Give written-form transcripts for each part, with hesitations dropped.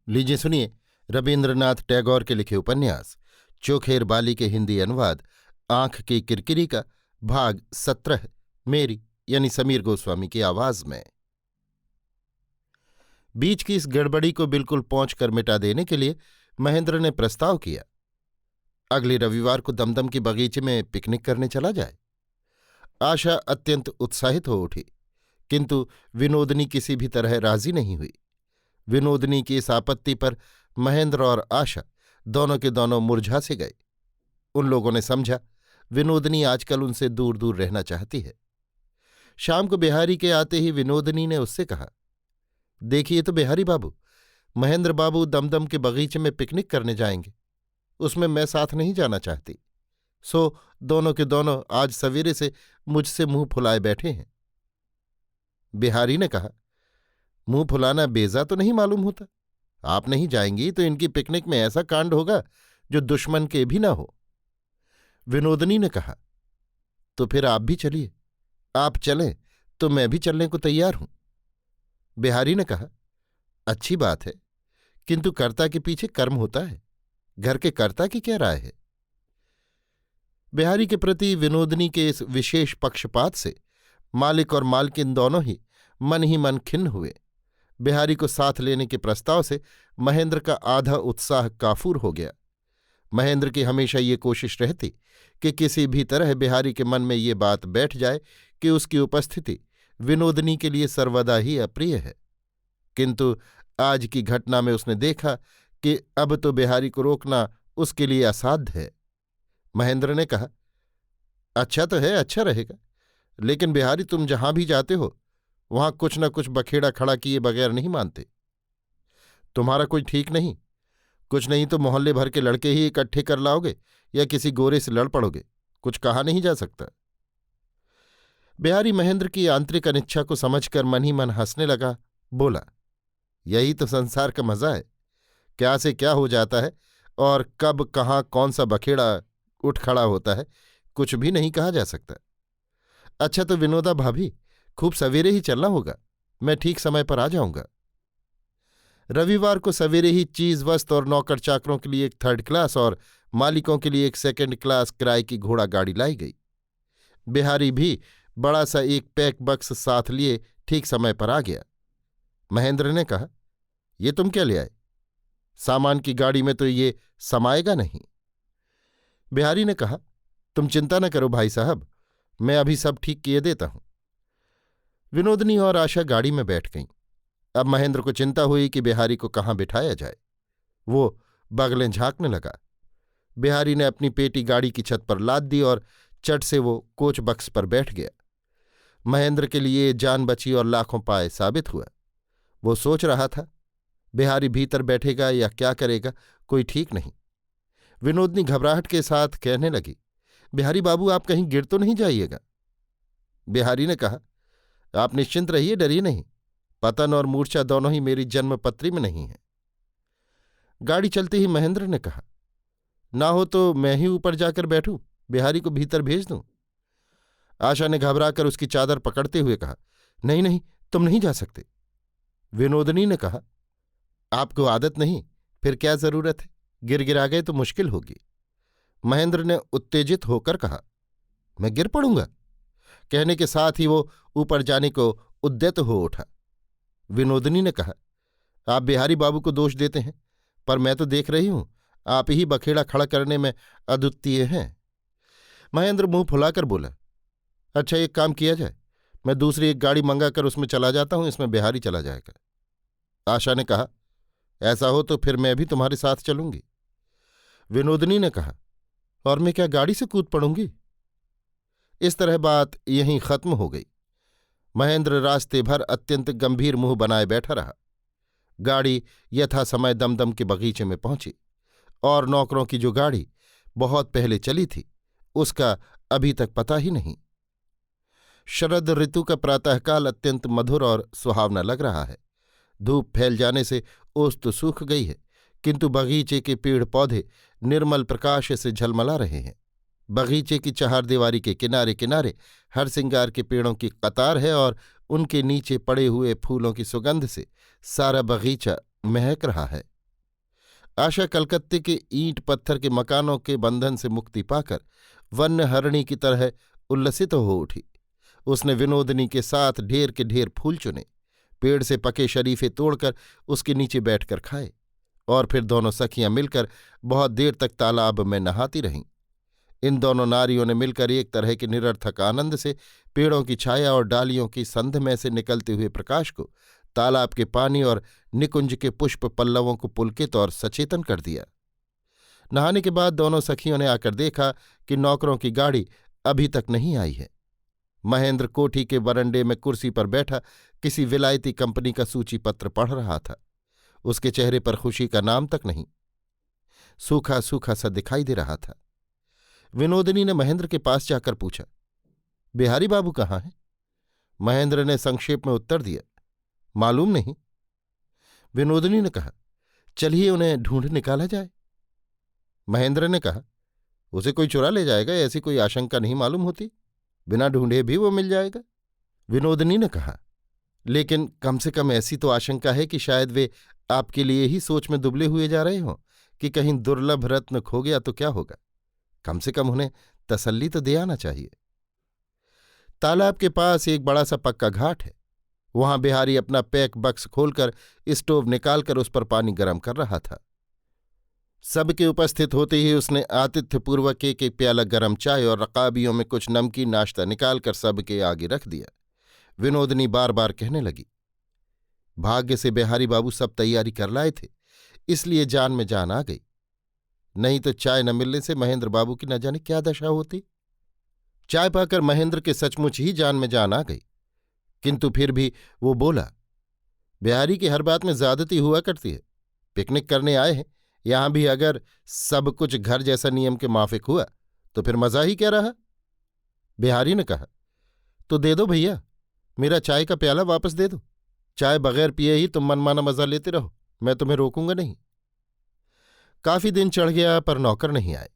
लीजिए सुनिए रवीन्द्रनाथ टैगोर के लिखे उपन्यास चोखेर बाली के हिंदी अनुवाद आंख की किरकिरी का भाग 17 मेरी यानी समीर गोस्वामी की आवाज में। बीच की इस गड़बड़ी को बिल्कुल पहुंच कर मिटा देने के लिए महेंद्र ने प्रस्ताव किया, अगले रविवार को दमदम की बगीचे में पिकनिक करने चला जाए। आशा अत्यंत उत्साहित हो उठी, किंतु विनोदनी किसी भी तरह राजी नहीं हुई। विनोदनी की इस आपत्ति पर महेंद्र और आशा दोनों के दोनों मुरझा से गए। उन लोगों ने समझा विनोदनी आजकल उनसे दूर दूर रहना चाहती है। शाम को बिहारी के आते ही विनोदनी ने उससे कहा, देखिए तो बिहारी बाबू, महेंद्र बाबू दमदम के बगीचे में पिकनिक करने जाएंगे। उसमें मैं साथ नहीं जाना चाहती। सो दोनों के दोनों आज सवेरे से मुझसे मुंह फुलाए बैठे हैं। बिहारी ने कहा, मुंह फुलाना बेजा तो नहीं मालूम होता। आप नहीं जाएंगी तो इनकी पिकनिक में ऐसा कांड होगा जो दुश्मन के भी ना हो। विनोदनी ने कहा, तो फिर आप भी चलिए। आप चलें तो मैं भी चलने को तैयार हूं। बिहारी ने कहा, अच्छी बात है, किंतु कर्ता के पीछे कर्म होता है। घर के कर्ता की क्या राय है? बिहारी के प्रति विनोदनी के इस विशेष पक्षपात से मालिक और मालकिन दोनों ही मन खिन्न हुए। बिहारी को साथ लेने के प्रस्ताव से महेंद्र का आधा उत्साह काफूर हो गया। महेंद्र की हमेशा ये कोशिश रहती कि किसी भी तरह बिहारी के मन में ये बात बैठ जाए कि उसकी उपस्थिति विनोदनी के लिए सर्वदा ही अप्रिय है। किंतु आज की घटना में उसने देखा कि अब तो बिहारी को रोकना उसके लिए असाध्य है। महेंद्र ने कहा, अच्छा तो है, अच्छा रहेगा, लेकिन बिहारी तुम जहां भी जाते हो वहां कुछ न कुछ बखेड़ा खड़ा किए बगैर नहीं मानते। तुम्हारा कोई ठीक नहीं, कुछ नहीं तो मोहल्ले भर के लड़के ही इकट्ठे कर लाओगे या किसी गोरे से लड़ पड़ोगे। कुछ कहा नहीं जा सकता। बिहारी महेंद्र की आंतरिक अनिच्छा को समझकर मन ही मन हंसने लगा। बोला, यही तो संसार का मजा है। क्या से क्या हो जाता है और कब कहाँ कौन सा बखेड़ा उठ खड़ा होता है, कुछ भी नहीं कहा जा सकता। अच्छा तो विनोदा भाभी, खूब सवेरे ही चलना होगा। मैं ठीक समय पर आ जाऊंगा। रविवार को सवेरे ही चीज वस्त और नौकर चाकरों के लिए एक 3rd क्लास और मालिकों के लिए एक 2nd क्लास किराए की घोड़ा गाड़ी लाई गई। बिहारी भी बड़ा सा एक पैक बक्स साथ लिए ठीक समय पर आ गया। महेंद्र ने कहा, ये तुम क्या ले आए? सामान की गाड़ी में तो ये समाएगा नहीं। बिहारी ने कहा, तुम चिंता न करो भाई साहब, मैं अभी सब ठीक किए देता हूं। विनोदनी और आशा गाड़ी में बैठ गईं। अब महेंद्र को चिंता हुई कि बिहारी को कहाँ बिठाया जाए। वो बगलें झांकने लगा। बिहारी ने अपनी पेटी गाड़ी की छत पर लाद दी और चट से वो कोच बक्स पर बैठ गया। महेंद्र के लिए जान बची और लाखों पाए साबित हुआ। वो सोच रहा था, बिहारी भीतर बैठेगा या क्या करेगा, कोई ठीक नहीं। विनोदनी घबराहट के साथ कहने लगी, बिहारी बाबू, आप कहीं गिर तो नहीं जाइएगा। बिहारी ने कहा, आप निश्चिंत रहिए, डरिए नहीं। पतन और मूर्छा दोनों ही मेरी जन्मपत्री में नहीं है। गाड़ी चलते ही महेंद्र ने कहा, ना हो तो मैं ही ऊपर जाकर बैठूं, बिहारी को भीतर भेज दूं। आशा ने घबराकर उसकी चादर पकड़ते हुए कहा, नहीं नहीं, तुम नहीं जा सकते। विनोदनी ने कहा, आपको आदत नहीं, फिर क्या जरूरत है, गिर गिरा गए तो मुश्किल होगी। महेंद्र ने उत्तेजित होकर कहा, मैं गिर पड़ूंगा? कहने के साथ ही वो ऊपर जाने को उद्यत हो उठा। विनोदनी ने कहा, आप बिहारी बाबू को दोष देते हैं, पर मैं तो देख रही हूं आप ही बखेड़ा खड़ा करने में अद्वितीय हैं। महेंद्र मुंह फुलाकर बोला, अच्छा एक काम किया जाए, मैं दूसरी एक गाड़ी मंगाकर उसमें चला जाता हूं, इसमें बिहारी चला जाएगा। आशा ने कहा, ऐसा हो तो फिर मैं भी तुम्हारे साथ चलूंगी। विनोदनी ने कहा, और मैं क्या गाड़ी से कूद पड़ूंगी? इस तरह बात यहीं खत्म हो गई। महेंद्र रास्ते भर अत्यंत गंभीर मुंह बनाए बैठा रहा। गाड़ी यथासमय दमदम के बगीचे में पहुंची और नौकरों की जो गाड़ी बहुत पहले चली थी उसका अभी तक पता ही नहीं। शरद ऋतु का प्रातःकाल अत्यंत मधुर और सुहावना लग रहा है। धूप फैल जाने से ओस तो सूख गई है, किंतु बगीचे के पेड़ पौधे निर्मल प्रकाश से झलमला रहे हैं। बगीचे की चहारदीवारी के किनारे किनारे हरसिंगार के पेड़ों की कतार है और उनके नीचे पड़े हुए फूलों की सुगंध से सारा बगीचा महक रहा है। आशा कलकत्ते के ईंट पत्थर के मकानों के बंधन से मुक्ति पाकर वन्य हरिणी की तरह उल्लसित हो उठी। उसने विनोदिनी के साथ ढेर के ढेर फूल चुने, पेड़ से पके शरीफे तोड़कर उसके नीचे बैठकर खाए, और फिर दोनों सखियां मिलकर बहुत देर तक तालाब में नहाती रहीं। इन दोनों नारियों ने मिलकर एक तरह के निरर्थक आनंद से पेड़ों की छाया और डालियों की संध में से निकलते हुए प्रकाश को, तालाब के पानी और निकुंज के पुष्प पल्लवों को पुलकित और सचेतन कर दिया। नहाने के बाद दोनों सखियों ने आकर देखा कि नौकरों की गाड़ी अभी तक नहीं आई है। महेंद्र कोठी के बरंडे में कुर्सी पर बैठा किसी विलायती कंपनी का सूची पत्र पढ़ रहा था। उसके चेहरे पर खुशी का नाम तक नहीं, सूखा सूखा सा दिखाई दे रहा था। विनोदिनी ने महेंद्र के पास जाकर पूछा, बिहारी बाबू कहाँ हैं? महेंद्र ने संक्षेप में उत्तर दिया, मालूम नहीं। विनोदिनी ने कहा, चलिए उन्हें ढूंढ निकाला जाए। महेंद्र ने कहा, उसे कोई चुरा ले जाएगा, ऐसी कोई आशंका नहीं मालूम होती, बिना ढूंढे भी वो मिल जाएगा। विनोदिनी ने कहा, लेकिन कम से कम ऐसी तो आशंका है कि शायद वे आपके लिए ही सोच में दुबले हुए जा रहे हों कि कहीं दुर्लभ रत्न खो गया तो क्या होगा। कम से कम उन्हें तसल्ली तो दे आना चाहिए। तालाब के पास एक बड़ा सा पक्का घाट है। वहां बिहारी अपना पैक बक्स खोलकर स्टोव निकालकर उस पर पानी गर्म कर रहा था। सबके उपस्थित होते ही उसने आतिथ्यपूर्वक एक एक प्याला गर्म चाय और रकाबियों में कुछ नमकीन नाश्ता निकालकर सबके आगे रख दिया। विनोदिनी बार बार कहने लगी, भाग्य से बिहारी बाबू सब तैयारी कर लाए थे, इसलिए जान में जान आ गई, नहीं तो चाय न मिलने से महेंद्र बाबू की न जाने क्या दशा होती। चाय पाकर महेंद्र के सचमुच ही जान में जान आ गई, किंतु फिर भी वो बोला, बिहारी की हर बात में ज्यादती हुआ करती है। पिकनिक करने आए हैं, यहां भी अगर सब कुछ घर जैसा नियम के माफिक हुआ तो फिर मजा ही क्या रहा। बिहारी ने कहा, तो दे दो भैया, मेरा चाय का प्याला वापस दे दो। चाय बगैर पिए ही तुम मनमाना मजा लेते रहो, मैं तुम्हें रोकूंगा नहीं। काफी दिन चढ़ गया पर नौकर नहीं आए।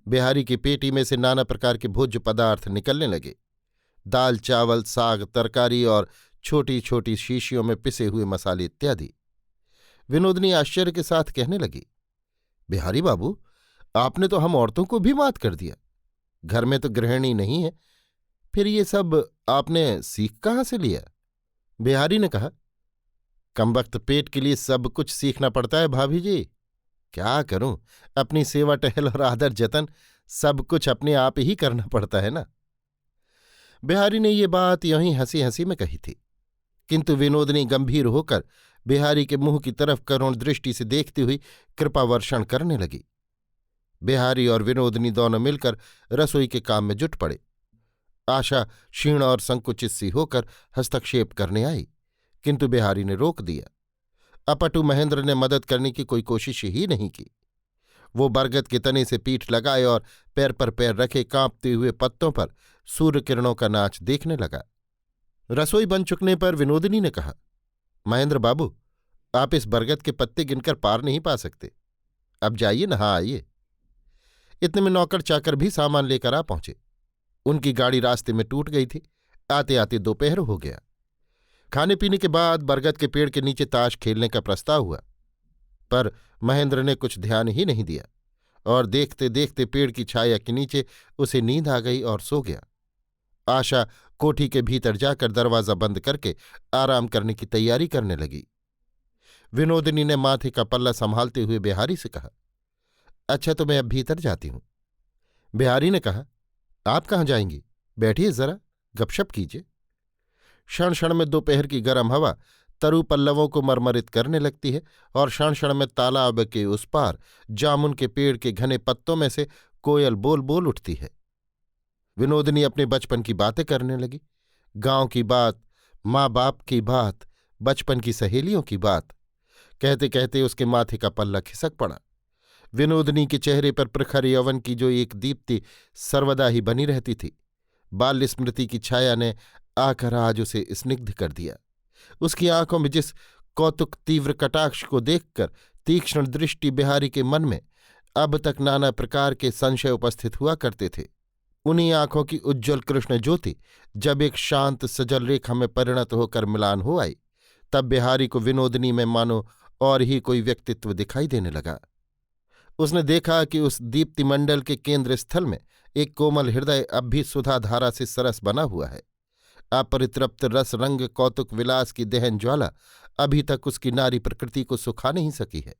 बिहारी की पेटी में से नाना प्रकार के भोज्य पदार्थ निकलने लगे, दाल चावल साग तरकारी और छोटी छोटी शीशियों में पिसे हुए मसाले इत्यादि। विनोदिनी आश्चर्य के साथ कहने लगी, बिहारी बाबू, आपने तो हम औरतों को भी मात कर दिया। घर में तो गृहिणी नहीं है, फिर ये सब आपने सीख कहाँ से लिया? बिहारी ने कहा, कमबख्त पेट के लिए सब कुछ सीखना पड़ता है भाभी जी। क्या करूं, अपनी सेवा टहल और आदर जतन सब कुछ अपने आप ही करना पड़ता है ना। बिहारी ने ये बात यूं हंसी हंसी में कही थी, किंतु विनोदिनी गंभीर होकर बिहारी के मुंह की तरफ करुण दृष्टि से देखती हुई कृपा वर्षण करने लगी। बिहारी और विनोदिनी दोनों मिलकर रसोई के काम में जुट पड़े। आशा क्षीण और संकुचित सी होकर हस्तक्षेप करने आई, किंतु बिहारी ने रोक दिया। अपटु महेंद्र ने मदद करने की कोई कोशिश ही नहीं की। वो बरगद के तने से पीठ लगाए और पैर पर पैर रखे कांपते हुए पत्तों पर सूर्य किरणों का नाच देखने लगा। रसोई बन चुकने पर विनोदिनी ने कहा, महेंद्र बाबू, आप इस बरगद के पत्ते गिनकर पार नहीं पा सकते, अब जाइए नहा आइए। इतने में नौकर चाकर भी सामान लेकर आ पहुंचे। उनकी गाड़ी रास्ते में टूट गई थी। आते आते दोपहर हो गया। खाने पीने के बाद बरगद के पेड़ के नीचे ताश खेलने का प्रस्ताव हुआ, पर महेंद्र ने कुछ ध्यान ही नहीं दिया और देखते देखते पेड़ की छाया के नीचे उसे नींद आ गई और सो गया। आशा कोठी के भीतर जाकर दरवाजा बंद करके आराम करने की तैयारी करने लगी। विनोदिनी ने माथे का पल्ला संभालते हुए बिहारी से कहा, अच्छा तो मैं अब भीतर जाती हूं। बिहारी ने कहा, आप कहाँ जाएंगी? बैठिए जरा, गपशप कीजिए। क्षण क्षण में दोपहर की गर्म हवा तरु पल्लवों को मरमरित करने लगती है और क्षण क्षण में तालाब के उस पार जामुन के पेड़ के घने पत्तों में से कोयल बोल बोल उठती है। विनोदिनी अपने बचपन की बातें करने लगी, गांव की बात, माँ बाप की बात, बचपन की सहेलियों की बात। कहते कहते उसके माथे का पल्ला खिसक पड़ा। विनोदिनी के चेहरे पर प्रखर यौवन की जो एक दीप्ति सर्वदा ही बनी रहती थी, बाल्य स्मृति की छाया ने आकर आज उसे स्निग्ध कर दिया। उसकी आंखों में जिस कौतुक तीव्र कटाक्ष को देखकर तीक्ष्ण दृष्टि बिहारी के मन में अब तक नाना प्रकार के संशय उपस्थित हुआ करते थे, उन्हीं आंखों की उज्ज्वल कृष्ण ज्योति जब एक शांत सजल रेखा में परिणत होकर मिलान हो आई, तब बिहारी को विनोदिनी में मानो और ही कोई व्यक्तित्व दिखाई देने लगा। उसने देखा कि उस दीप्तिमंडल के केंद्र स्थल में एक कोमल हृदय अब भी सुधाधारा से सरस बना हुआ है। अपरितृप्त रस रंग कौतुक विलास की दहन ज्वाला अभी तक उसकी नारी प्रकृति को सुखा नहीं सकी है।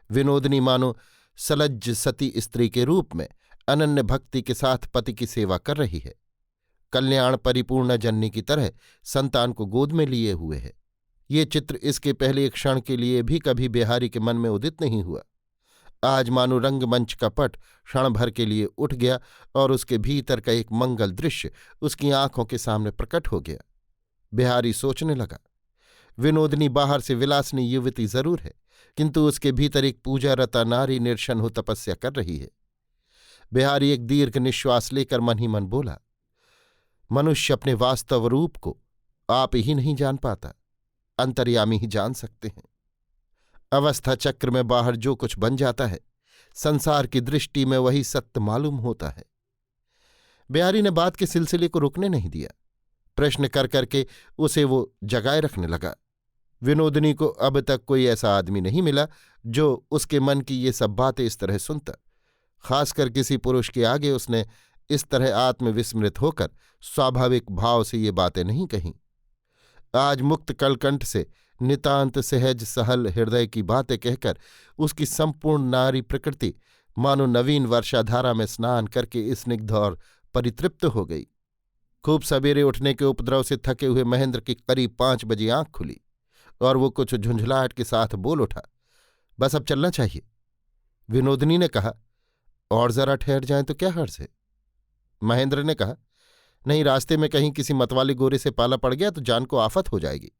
विनोदनी मानो सलज्ज सती स्त्री के रूप में अनन्य भक्ति के साथ पति की सेवा कर रही है। कल्याण परिपूर्ण जननी की तरह संतान को गोद में लिए हुए है। ये चित्र इसके पहले एक क्षण के लिए भी कभी बिहारी के मन में उदित नहीं हुआ। आज मानो रंगमंच का पट क्षण भर के लिए उठ गया और उसके भीतर का एक मंगल दृश्य उसकी आंखों के सामने प्रकट हो गया। बिहारी सोचने लगा, विनोदनी बाहर से विलासनी युवती जरूर है, किंतु उसके भीतर एक पूजारता नारी निर्शन हो तपस्या कर रही है। बिहारी एक दीर्घ निश्वास लेकर मन ही मन बोला, मनुष्य अपने वास्तव रूप को आप ही नहीं जान पाता, अंतर्यामी ही जान सकते हैं। अवस्था चक्र में बाहर जो कुछ बन जाता है, संसार की दृष्टि में वही सत्य मालूम होता है। बिहारी ने बात के सिलसिले को रुकने नहीं दिया। प्रश्न कर करके उसे वो जगाए रखने लगा। विनोदनी को अब तक कोई ऐसा आदमी नहीं मिला जो उसके मन की ये सब बातें इस तरह सुनता। खासकर किसी पुरुष के आगे उसने इस तरह आत्मविस्मृत होकर स्वाभाविक भाव से ये बातें नहीं कहीं। आज मुक्त कलकंठ से नितांत सहज सहल हृदय की बातें कहकर उसकी संपूर्ण नारी प्रकृति मानो नवीन वर्षाधारा में स्नान करके स्निग्ध और परितृप्त हो गई। खूब सवेरे उठने के उपद्रव से थके हुए महेंद्र की करीब 5 बजे आंख खुली और वो कुछ झुंझलाहट के साथ बोल उठा, बस अब चलना चाहिए। विनोदनी ने कहा, और जरा ठहर जाएं तो क्या हर्ज है। महेंद्र ने कहा, नहीं, रास्ते में कहीं किसी मतवाले गोरे से पाला पड़ गया तो जान को आफत हो जाएगी।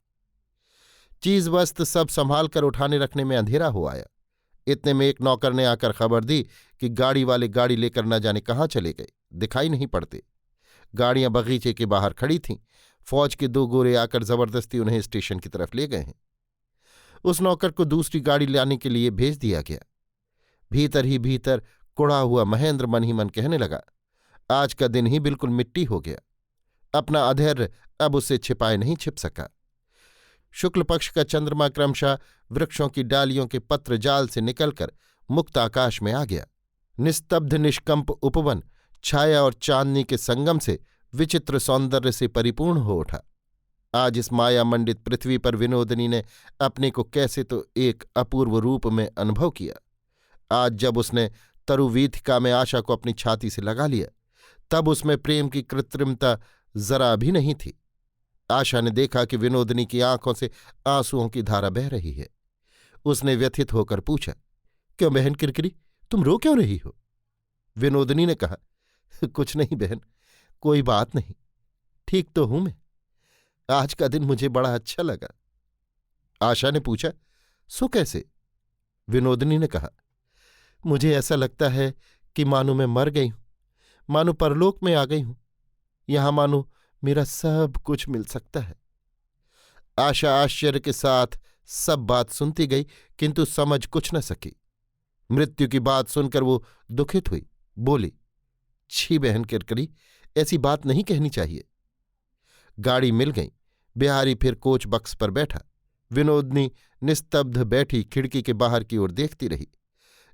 चीज वस्त सब संभाल कर उठाने रखने में अंधेरा हो आया। इतने में एक नौकर ने आकर खबर दी कि गाड़ी वाले गाड़ी लेकर न जाने कहाँ चले गए, दिखाई नहीं पड़ते। गाड़ियां बगीचे के बाहर खड़ी थीं। फौज के 2 गोरे आकर जबरदस्ती उन्हें स्टेशन की तरफ ले गए हैं। उस नौकर को दूसरी गाड़ी लाने के लिए भेज दिया गया। भीतर ही भीतर कुढ़ा हुआ महेंद्र मन ही मन कहने लगा, आज का दिन ही बिल्कुल मिट्टी हो गया। अपना अधैर्य अब उससे छिपाए नहीं छिप सका। शुक्ल पक्ष का चंद्रमा क्रमशः वृक्षों की डालियों के पत्र जाल से निकलकर मुक्त आकाश में आ गया। निस्तब्ध निष्कंप उपवन छाया और चांदनी के संगम से विचित्र सौंदर्य से परिपूर्ण हो उठा। आज इस माया मंडित पृथ्वी पर विनोदनी ने अपने को कैसे तो एक अपूर्व रूप में अनुभव किया। आज जब उसने तरुवीथिका में आशा को अपनी छाती से लगा लिया, तब उसमें प्रेम की कृत्रिमता जरा भी नहीं थी। आशा ने देखा कि विनोदनी की आंखों से आंसुओं की धारा बह रही है। उसने व्यथित होकर पूछा, क्यों बहन किरकिरी, तुम रो क्यों रही हो? विनोदनी ने कहा, कुछ नहीं बहन, कोई बात नहीं, ठीक तो हूं मैं। आज का दिन मुझे बड़ा अच्छा लगा। आशा ने पूछा, सो कैसे? विनोदनी ने कहा, मुझे ऐसा लगता है कि मानो मैं मर गई हूं, मानो परलोक में आ गई हूं। यहां मानो मेरा सब कुछ मिल सकता है। आशा आश्चर्य के साथ सब बात सुनती गई, किंतु समझ कुछ न सकी। मृत्यु की बात सुनकर वो दुखित हुई, बोली, छी बहन किरकिरी, ऐसी बात नहीं कहनी चाहिए। गाड़ी मिल गई। बिहारी फिर कोच बक्स पर बैठा। विनोदनी निस्तब्ध बैठी खिड़की के बाहर की ओर देखती रही।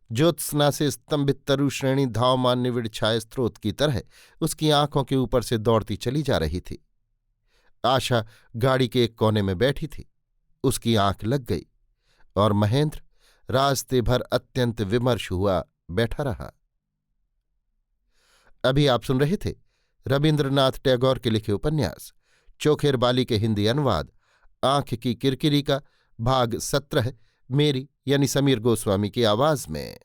ज्योत्सना से स्तंभित तरु श्रेणी धावमान निविड़ छाए स्रोत की तरह उसकी आंखों के ऊपर से दौड़ती चली जा रही थी। आशा गाड़ी के एक कोने में बैठी थी। उसकी आंख लग गई और महेंद्र रास्ते भर अत्यंत विमर्श हुआ बैठा रहा। अभी आप सुन रहे थे रवीन्द्रनाथ टैगोर के लिखे उपन्यास चोखेर बाली के हिंदी अनुवाद आंख की किरकिरी का भाग 17 मेरी यानी समीर गोस्वामी की आवाज में।